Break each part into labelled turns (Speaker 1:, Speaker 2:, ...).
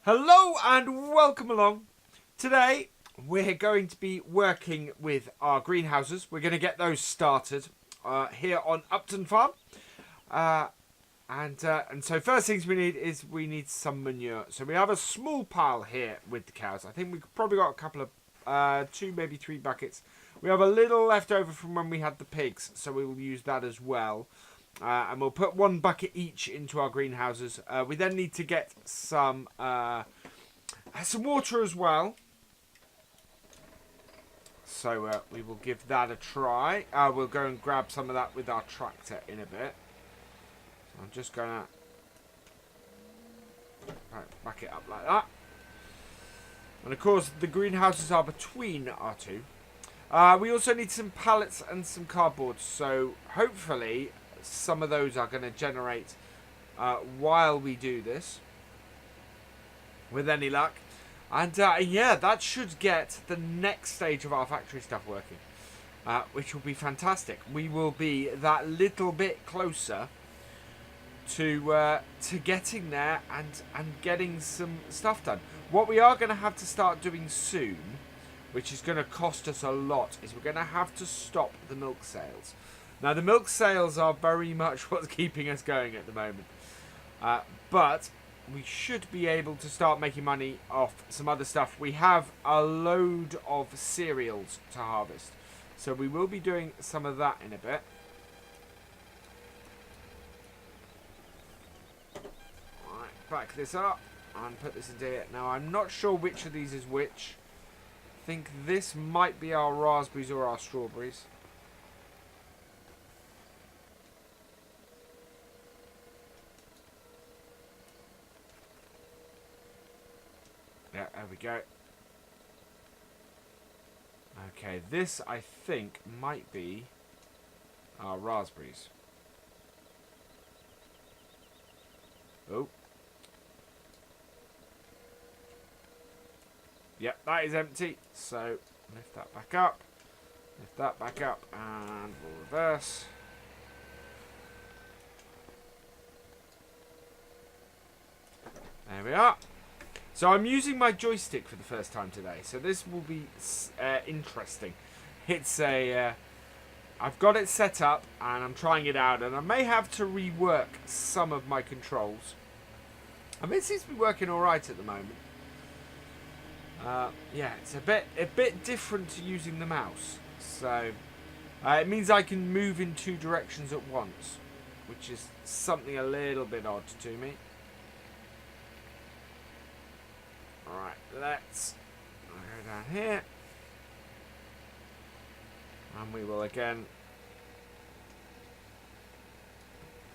Speaker 1: Hello and welcome along. Today we're going to be working with our greenhouses. We're going to get those started here on Upton Farm. And so first things we need some manure. So we have a small pile here with the cows. I think we've probably got a couple of 2, maybe 3 buckets. We have a little left over from when we had the pigs, so we will use that as well. And we'll put 1 bucket each into our greenhouses. We then need to get some water as well. So we will give that a try. We'll go and grab some of that with our tractor in a bit. So I'm just going to back it up like that. And of course the greenhouses are between our two. We also need some pallets and some cardboard. So hopefully some of those are going to generate while we do this, with any luck. And yeah, that should get the next stage of our factory stuff working, which will be fantastic. We will be that little bit closer to getting there and getting some stuff done. What we are going to have to start doing soon, which is going to cost us a lot, is we're going to have to stop the milk sales. Now, the milk sales are very much what's keeping us going at the moment. But we should be able to start making money off some other stuff. We have a load of cereals to harvest. So we will be doing some of that in a bit. Right, back this up and put this into here. Now, I'm not sure which of these is which. I think this might be our raspberries or our strawberries. Yeah, there we go. Okay, this I think might be our raspberries. Oh. Yep, that is empty. So, lift that back up. Lift that back up and we'll reverse. There we are. So I'm using my joystick for the first time today, so this will be interesting. It's I've got it set up and I'm trying it out, and I may have to rework some of my controls. I mean, it seems to be working all right at the moment. Yeah, it's a bit different to using the mouse, so it means I can move in 2 directions at once, which is something a little bit odd to me. Alright, let's go down here. And we will again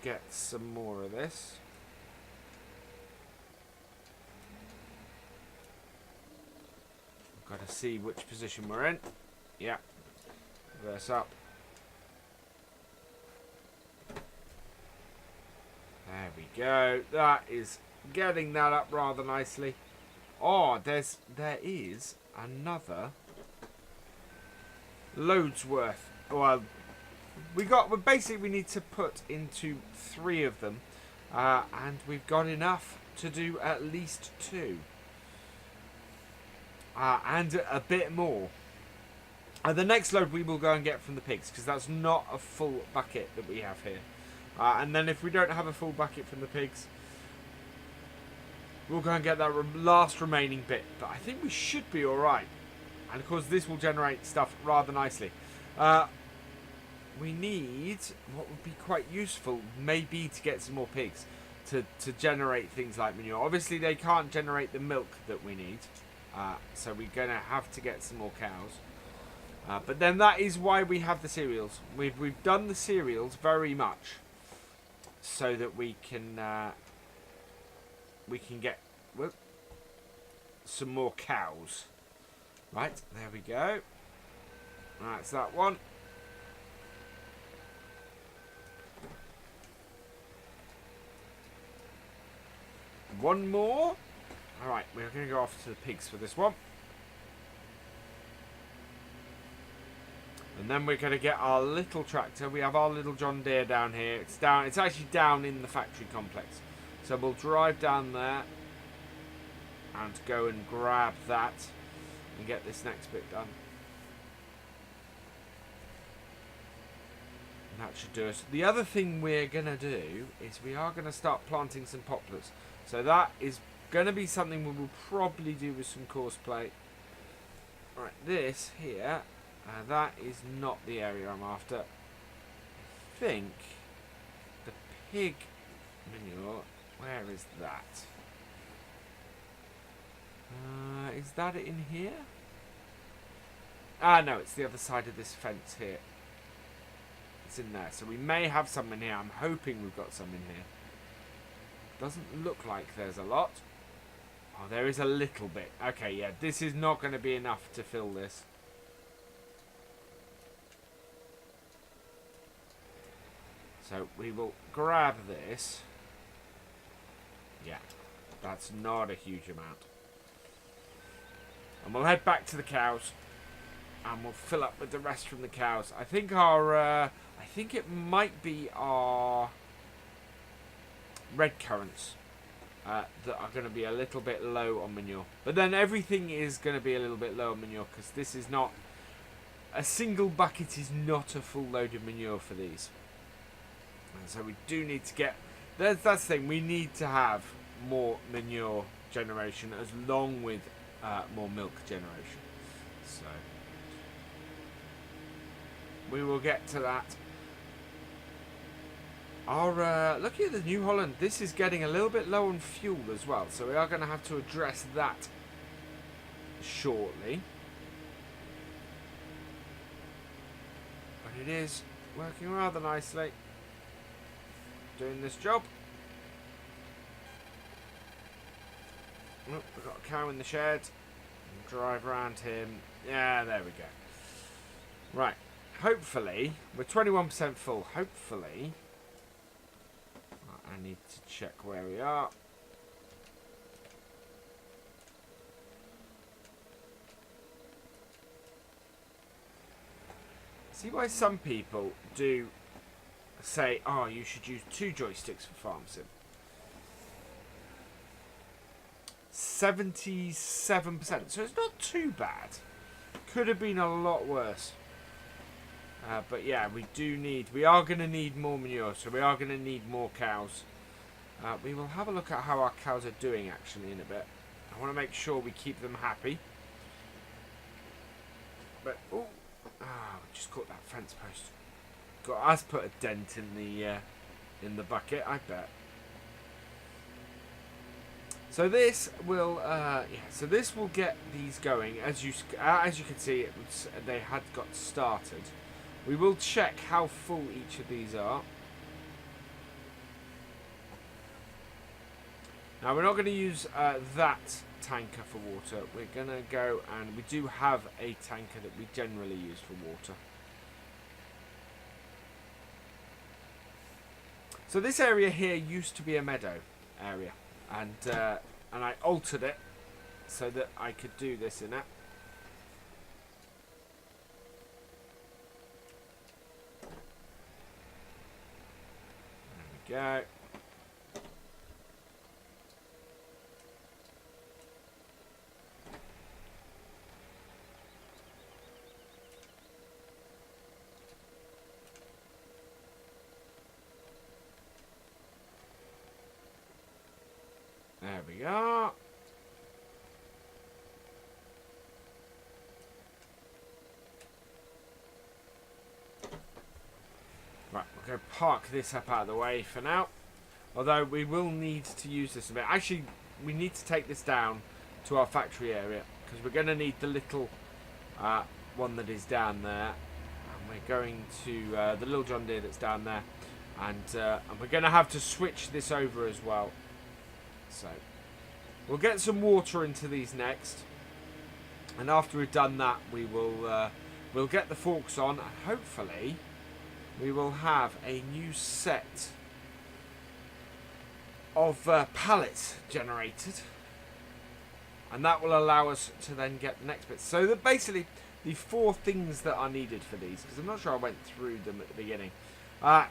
Speaker 1: get some more of this. Got to see which position we're in. Yeah. Reverse up. There we go. That is getting that up rather nicely. Oh, there is another loads worth. Well, we basically need to put into 3 of them, and we've got enough to do at least 2, and a bit more. The next load we will go and get from the pigs, because that's not a full bucket that we have here. And then if we don't have a full bucket from the pigs, we'll go and get that last remaining bit. But I think we should be alright. And of course this will generate stuff rather nicely. We need, what would be quite useful, maybe to get some more pigs to generate things like manure. Obviously they can't generate the milk that we need. So we're going to have to get some more cows. But then that is why we have the cereals. We've done the cereals very much so that we can get some more cows. Right, there we go. That's that one. One more. Alright, we're going to go off to the pigs for this one. And then we're going to get our little tractor. We have our little John Deere down here. It's actually down in the factory complex. So we'll drive down there. and go and grab that and get this next bit done. And that should do us. The other thing we're going to do is we are going to start planting some poplars. So that is going to be something we will probably do with some course play. Right, this here, that is not the area I'm after. I think the pig manure, where is that? Is that it in here? Ah, no, it's the other side of this fence here. It's in there. So we may have some in here. I'm hoping we've got some in here. Doesn't look like there's a lot. Oh, there is a little bit. Okay, yeah, this is not going to be enough to fill this. So we will grab this. Yeah, that's not a huge amount. And we'll head back to the cows. And we'll fill up with the rest from the cows. I think our, I think it might be our red currants that are going to be a little bit low on manure. But then everything is going to be a little bit low on manure because this is not, a single bucket is not a full load of manure for these. And so we do need to get, that's the thing, we need to have more manure generation as long with more milk generation. So we will get to that. Our looking at the New Holland, this is getting a little bit low on fuel as well, so we are going to have to address that shortly. But it is working rather nicely, doing this job. Oh, we've got a cow in the shed. Drive around him. Yeah, there we go. Right. Hopefully, we're 21% full. Hopefully, I need to check where we are. See why some people do say, oh, you should use 2 joysticks for farm sim. 77%, so it's not too bad. Could have been a lot worse. But yeah, we are going to need more manure, so we are going to need more cows. We will have a look at how our cows are doing actually in a bit. I want to make sure we keep them happy. But, oh, just caught that fence post. Got us put a dent in the bucket, I bet. So this will, so this will get these going. As you can see, they had got started. We will check how full each of these are. Now we're not going to use that tanker for water. We're going to go, and we do have a tanker that we generally use for water. So this area here used to be a meadow area, and I altered it so that I could do this in it. There we go. There we are. Right, we'll go park this up out of the way for now. Although we will need to use this a bit. Actually, we need to take this down to our factory area because we're going to need the little one that is down there. And we're going to the little John Deere that's down there. And we're going to have to switch this over as well. So we'll get some water into these next, and after we've done that, we will we'll get the forks on, and hopefully we will have a new set of pallets generated, and that will allow us to then get the next bit. So that basically the 4 things that are needed for these, because I'm not sure I went through them at the beginning,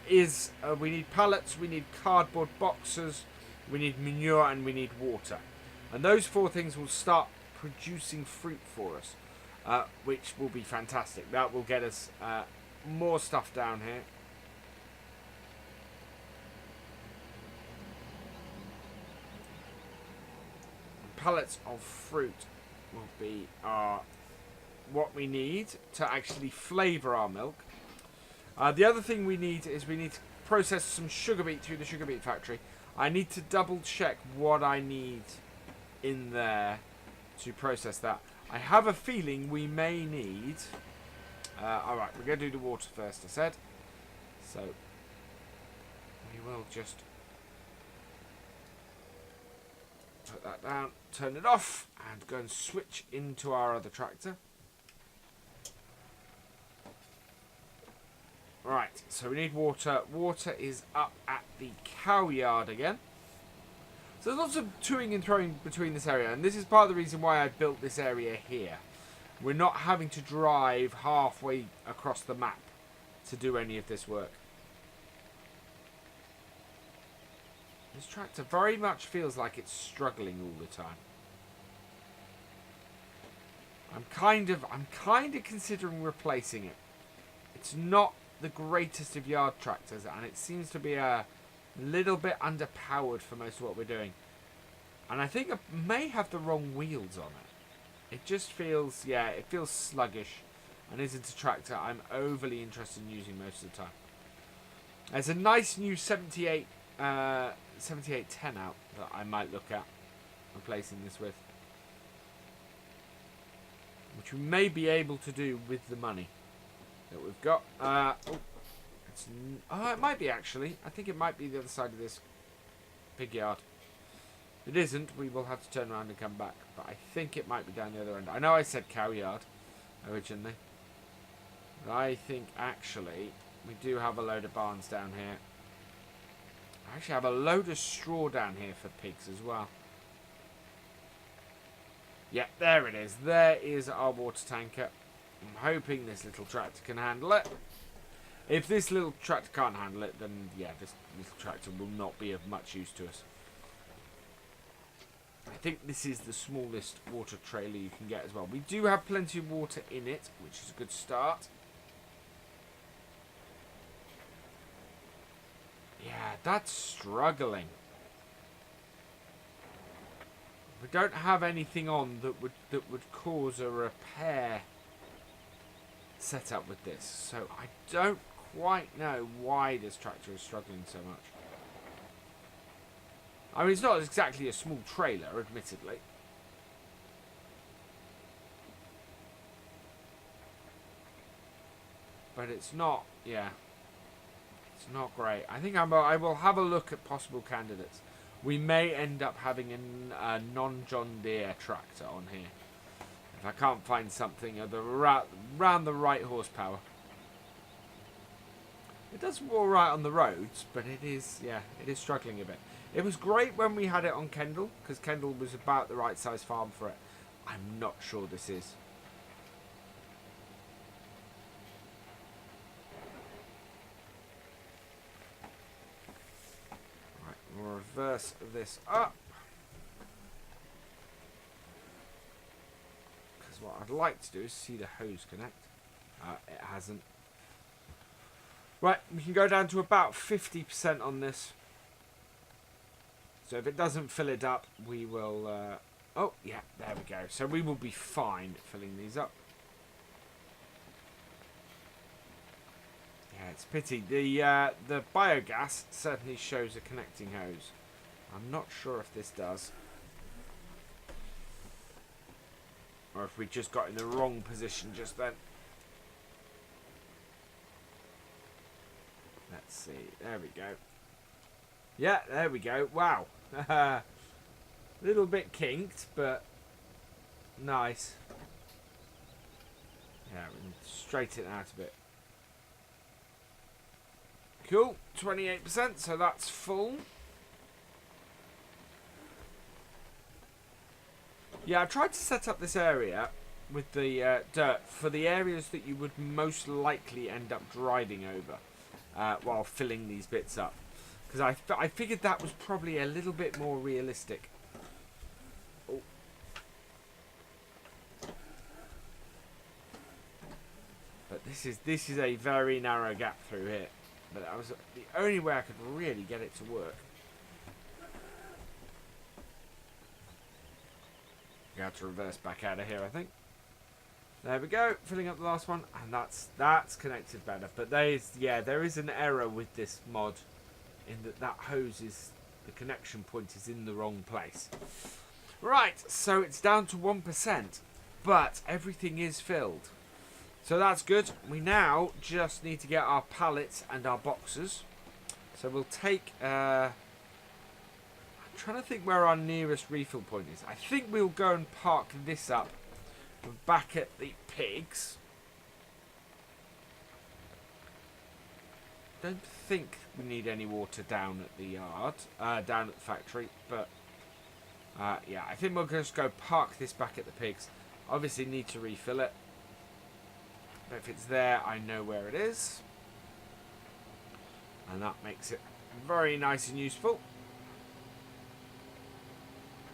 Speaker 1: is we need pallets, we need cardboard boxes, we need manure, and we need water. And those 4 things will start producing fruit for us, which will be fantastic. That will get us more stuff down here. Pallets of fruit will be what we need to actually flavour our milk. The other thing we need is we need to process some sugar beet through the sugar beet factory. I need to double check what I need in there to process that. I have a feeling we may need... Alright, we're going to do the water first, I said. So, we will just put that down, turn it off, and go and switch into our other tractor. Right, so we need water. Water is up at the cow yard again. So there's lots of toing and throwing between this area, and this is part of the reason why I built this area here. We're not having to drive halfway across the map to do any of this work. This tractor very much feels like it's struggling all the time. I'm kind of considering replacing it. It's not the greatest of yard tractors, and it seems to be a little bit underpowered for most of what we're doing. And I think I may have the wrong wheels on it. It just feels, yeah, it feels sluggish and isn't a tractor I'm overly interested in using most of the time. There's a nice new 7810 out that I might look at replacing this with, which we may be able to do with the money that we've got. It might be actually. I think it might be the other side of this pig yard. If it isn't, we will have to turn around and come back. But I think it might be down the other end. I know I said cow yard originally. But I think actually we do have a load of barns down here. I actually have a load of straw down here for pigs as well. Yeah, there it is. There is our water tanker. I'm hoping this little tractor can handle it. If this little tractor can't handle it, then yeah, this little tractor will not be of much use to us. I think this is the smallest water trailer you can get as well. We do have plenty of water in it, which is a good start. Yeah, that's struggling. We don't have anything on that would cause a repair setup with this, so I don't quite know why this tractor is struggling so much. I mean, it's not exactly a small trailer, admittedly. But it's not, yeah. It's not great. I think I will have a look at possible candidates. We may end up having a non-John Deere tractor on here. If I can't find something of around the right horsepower. It does all right on the roads, but it is struggling a bit. It was great when we had it on Kendall, because Kendall was about the right size farm for it. I'm not sure this is. Right, we'll reverse this up. Because what I'd like to do is see the hose connect. It hasn't. Right, we can go down to about 50% on this. So if it doesn't fill it up, we will... oh, yeah, there we go. So we will be fine filling these up. Yeah, it's a pity. The biogas certainly shows a connecting hose. I'm not sure if this does. Or if we just got in the wrong position just then. Let's see. There we go. Yeah, there we go. Wow. A little bit kinked, but nice. Yeah, we can straighten it out a bit. Cool. 28%, so that's full. Yeah, I tried to set up this area with the dirt for the areas that you would most likely end up driving over while filling these bits up. Because I figured that was probably a little bit more realistic. This is a very narrow gap through here, but that was the only way I could really get it to work. We have to reverse back out of here, I think. There we go, filling up the last one, and that's connected better. But there is an error with this mod, in that hose is, the connection point is in the wrong place. Right, so it's down to 1%, but everything is filled. So that's good. We now just need to get our pallets and our boxes. So we'll take... I'm trying to think where our nearest refill point is. I think we'll go and park this up back at the pigs. Don't think we need any water down at the yard, down at the factory, but yeah, I think we'll just go park this back at the pigs. Obviously need to refill it, but if it's there, I know where it is, and that makes it very nice and useful.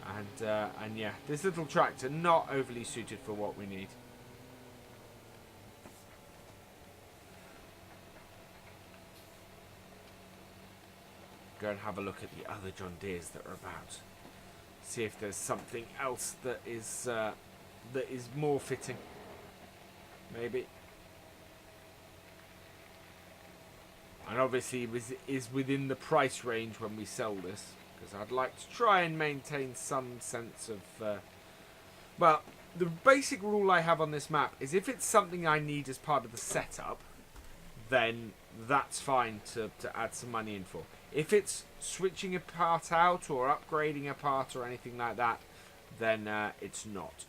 Speaker 1: And yeah, this little tractor not overly suited for what we need. Go and have a look at the other John Deeres that are about. See if there's something else that is more fitting. Maybe. And obviously is within the price range when we sell this. Because I'd like to try and maintain some sense of... well, the basic rule I have on this map is if it's something I need as part of the setup, then that's fine to add some money in for. If it's switching a part out or upgrading a part or anything like that, then it's not.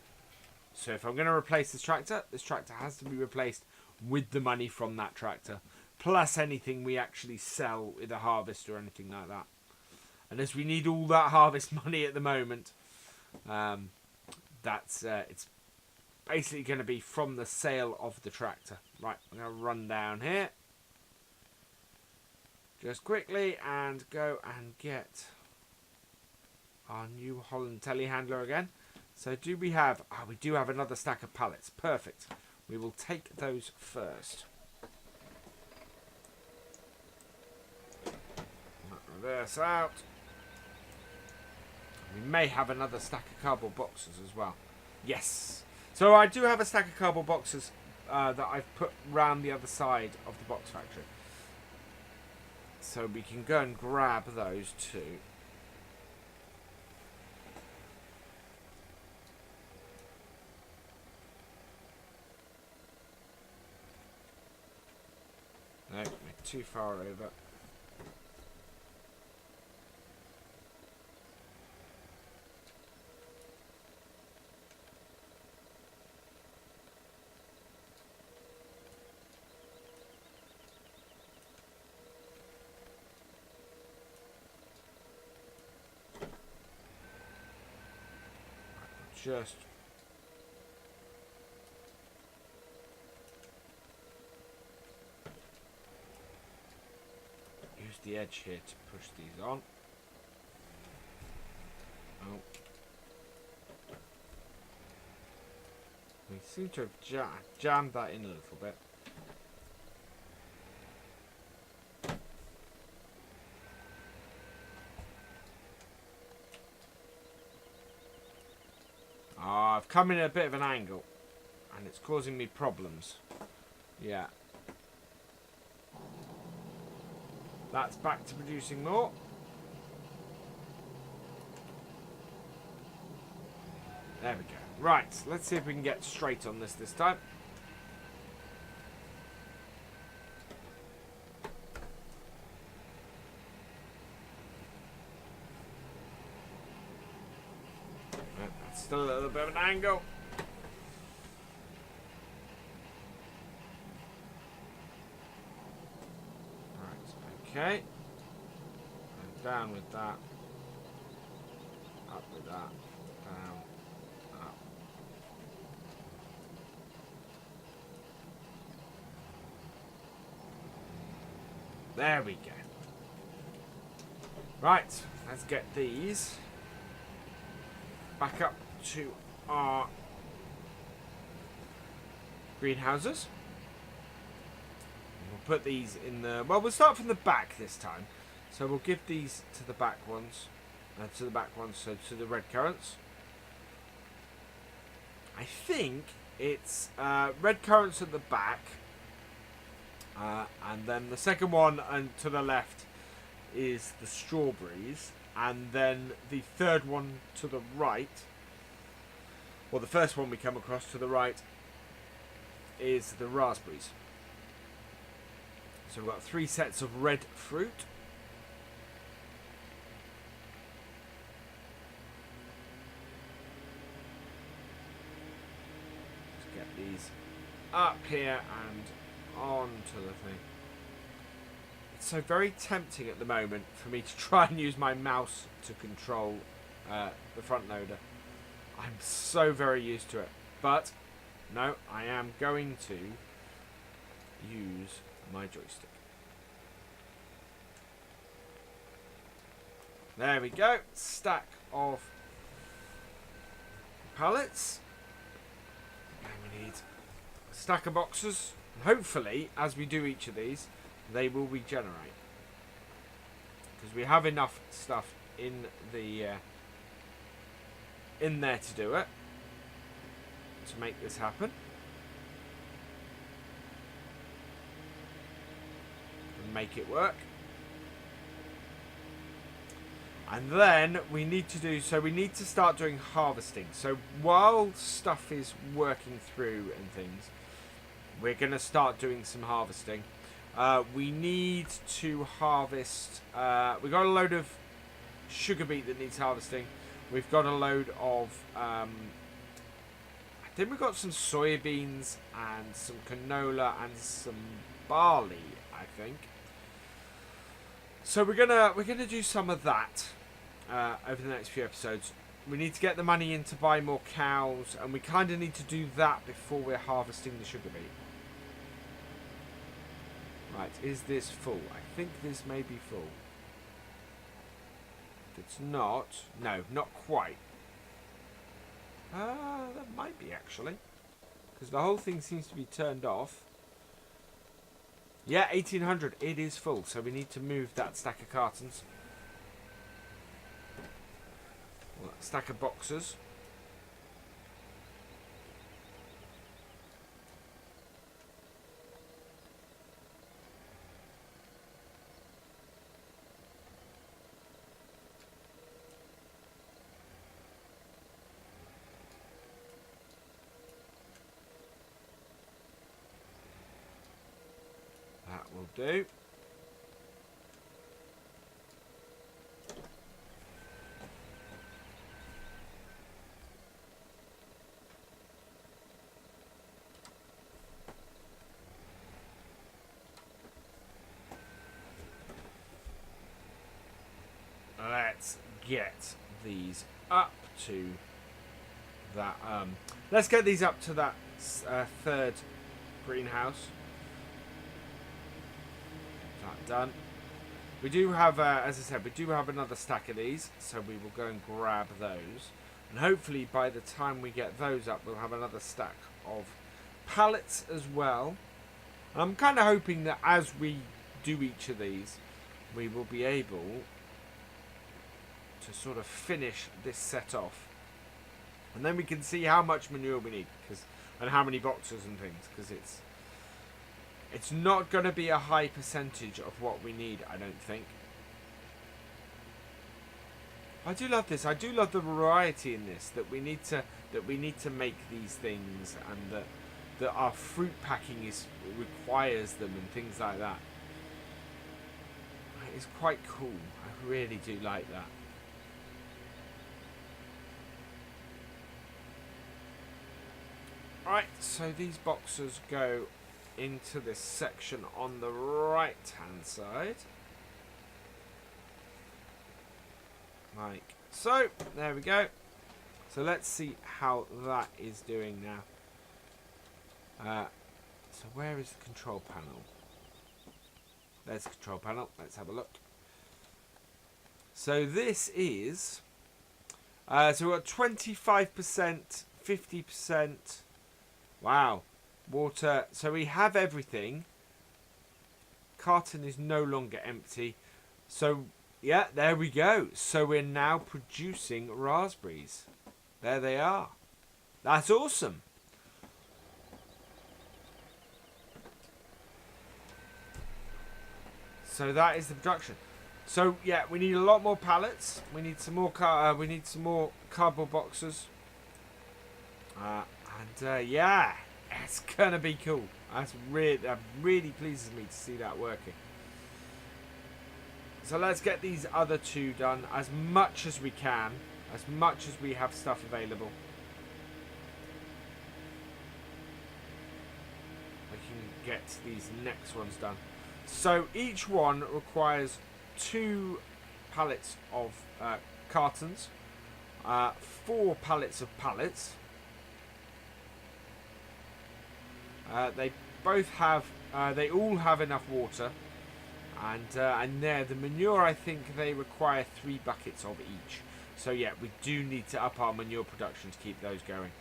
Speaker 1: So if I'm going to replace this tractor has to be replaced with the money from that tractor, plus anything we actually sell with a harvest or anything like that. And as we need all that harvest money at the moment, it's basically going to be from the sale of the tractor. Right, I'm going to run down here just quickly and go and get our New Holland telehandler again. So do we have... we do have another stack of pallets. Perfect. We will take those first. Reverse out. We may have another stack of cardboard boxes as well. Yes. So I do have a stack of cardboard boxes that I've put round the other side of the box factory. So we can go and grab those too. No, we're too far over. Just use the edge here to push these on. Oh, we seem to have jammed that in a little bit. I've come in at a bit of an angle and it's causing me problems. Yeah. That's back to producing more. There we go. Right, let's see if we can get straight on this time. Still a little bit of an angle. Right, okay. And down with that. Up with that. Down. Up. There we go. Right, let's get these back up to our greenhouses. put these in the... Well, we'll start from the back this time. So we'll give these to the back ones. So to the red currants. I think it's red currants at the back. And then the second one and to the left is the strawberries. And then the third one to the right, or the first one we come across to the right, is the raspberries. So we've got 3 sets of red fruit. Let's get these up here and onto the thing. It's so very tempting at the moment for me to try and use my mouse to control the front loader. I'm so very used to it. But, no, I am going to use my joystick. There we go. Stack of pallets. And we need a stack of boxes. And hopefully, as we do each of these, they will regenerate. Because we have enough stuff in the in there to do it. To make this happen. And make it work. And then we need to do, so we need to start doing harvesting. So while stuff is working through and things, we're going to start doing some harvesting. We need to harvest, we've got a load of sugar beet that needs harvesting. We've got a load of, I think we've got some soybeans and some canola and some barley, I think. So we're gonna do some of that over the next few episodes. We need to get the money in to buy more cows, and we kind of need to do that before we're harvesting the sugar beet. Right, is this full? I think this may be full. If it's not, no, not quite. That might be actually, because the whole thing seems to be turned off. Yeah, 1800. It is full, so we need to move that stack of cartons. Well, that stack of boxes. That will do. Let's get these up to that. Let's get these up to that third greenhouse. That done. We do have, as I said, we do have another stack of these, so we will go and grab those. And hopefully by the time we get those up, we'll have another stack of pallets as well. And I'm kind of hoping that as we do each of these, we will be able to sort of finish this set off. And then we can see how much manure we need, and how many boxes and things, because it's not going to be a high percentage of what we need, I don't think. I do love this. I do love the variety in this, that we need to make these things, and that our fruit packing requires them and things like that. It's quite cool. I really do like that. Right, so these boxes go into this section on the right hand side, like so. There we go. So let's see how that is doing now. So where is the control panel? There's the control panel. Let's have a look. So this is so we've got 25%, 50%. Wow. Water, so we have everything. carton is no longer empty. So, yeah, there we go. So we're now producing raspberries. There they are. That's awesome. So that is the production. So yeah, we need a lot more pallets. We need some more cardboard boxes. Yeah, it's gonna be cool. That really pleases me to see that working. So let's get these other two done as much as we can, as much as we have stuff available. I can get these next ones done. So each one requires 2 pallets of cartons, 4 pallets of pallets. They both have, they all have enough water, and there the manure. I think they require 3 buckets of each. So yeah, we do need to up our manure production to keep those going.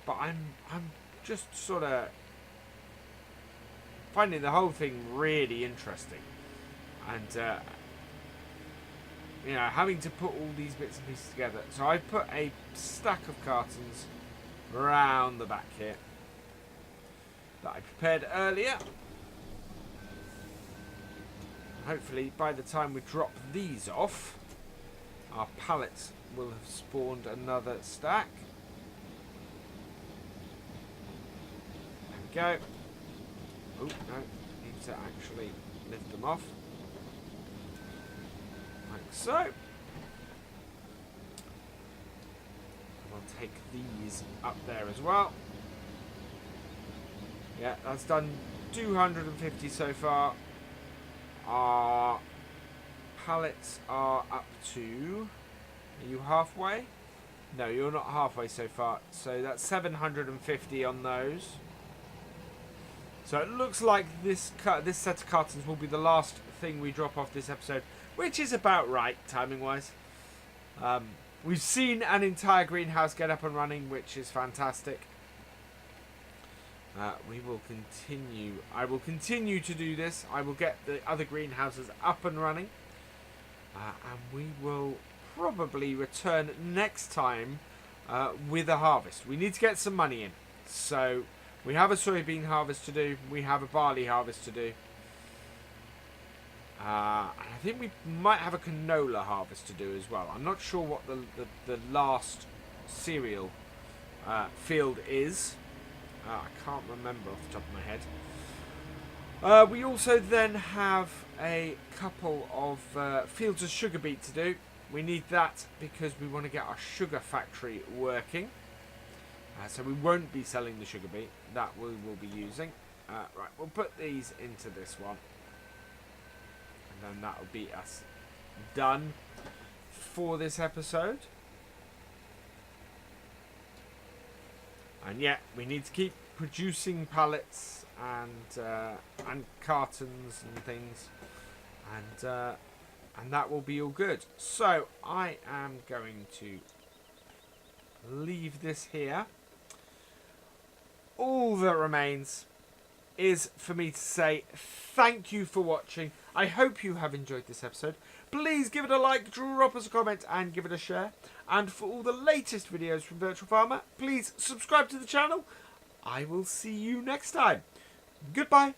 Speaker 1: But I'm just sort of finding the whole thing really interesting, and you know, having to put all these bits and pieces together. So I put a stack of cartons around the back here that I prepared earlier. Hopefully by the time we drop these off, our pallets will have spawned another stack. There we go. Oh, no, need to actually lift them off. Like so. And I'll take these up there as well. Yeah, that's done 250 so far. Our pallets are up to... Are you halfway? No, you're not halfway so far. So that's 750 on those. So it looks like this set of cartons will be the last thing we drop off this episode, which is about right, timing-wise. We've seen an entire greenhouse get up and running, which is fantastic. We will continue. I will continue to do this. I will get the other greenhouses up and running. And we will probably return next time with a harvest. We need to get some money in. So... we have a soybean harvest to do. We have a barley harvest to do. I think we might have a canola harvest to do as well. I'm not sure what the last cereal field is. I can't remember off the top of my head. We also then have a couple of fields of sugar beet to do. We need that because we want to get our sugar factory working. So we won't be selling the sugar beet. That we will be using. Right, we'll put these into this one. And then that will be us done for this episode. And yeah, we need to keep producing pallets and cartons and things. And that will be all good. So I am going to leave this here. All that remains is for me to say thank you for watching. I hope you have enjoyed this episode. Please give it a like, drop us a comment and give it a share. And for all the latest videos from Virtual Farmer, please subscribe to the channel. I will see you next time. Goodbye.